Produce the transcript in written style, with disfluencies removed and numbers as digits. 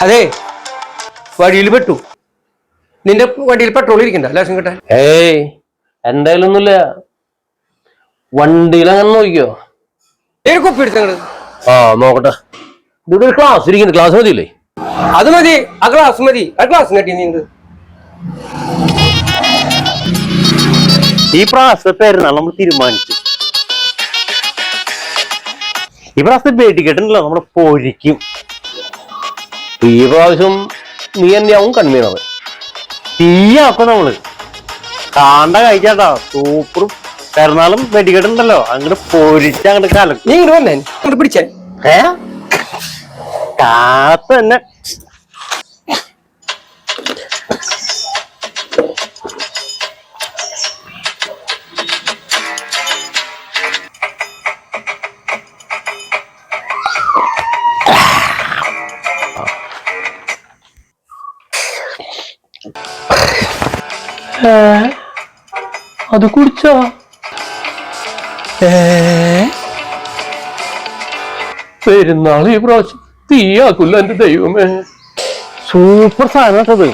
അതെ, വഴിയിൽ പെട്ടു. നിന്റെ വണ്ടിയിൽ പെട്രോൾ ഇരിക്കണ്ട ലാസം കിട്ടാൻ. ഏയ് എന്തായാലൊന്നുമില്ല, വണ്ടിയിൽ അങ്ങനെ നോക്കിയോ? കുപ്പി എടുത്തങ്ങള്. ആ നോക്കട്ടെ. ഇവിടെ ഒരു ക്ലാസ് ഇരിക്കുന്നു, ക്ലാസ് മതിയില്ലേ? അത് മതി, ആ ഗ്ലാസ് മതി. ആ ഗ്ലാസ് കട്ടി നീണ്ട്. ഈ പ്രാവശ്യത്തെ പെരുന്നാൾ നമ്മൾ തീരുമാനിച്ചു. ഈ പ്രാവശ്യത്തെ പേടിക്കെട്ടുണ്ടല്ലോ നമ്മള് പൊരിക്കും. ഈ പ്രാവശ്യം നീ തന്നെയാവും കൺവീനർ. തീയാക്കും നമ്മള്. കാണ്ട കഴിച്ചാട്ടാ, സൂപ്പറും പെരുന്നാളും വെടിക്കെട്ടുണ്ടല്ലോ അങ്ങോട്ട് പൊരിച്ച അങ്ങോട്ട് കലക്കും. നീ ഇങ്ങോട്ട് വന്നേ, അങ്ങോട്ട് പിടിച്ചേ. കാത്ത് തന്നെ. അത് കുടിച്ചോ? പെരുന്നാൾ ഈ പ്രാവശ്യം തീയാക്കുല്ല എന്റെ ദൈവമേ. സൂപ്പർ സാധനം കേട്ടത്.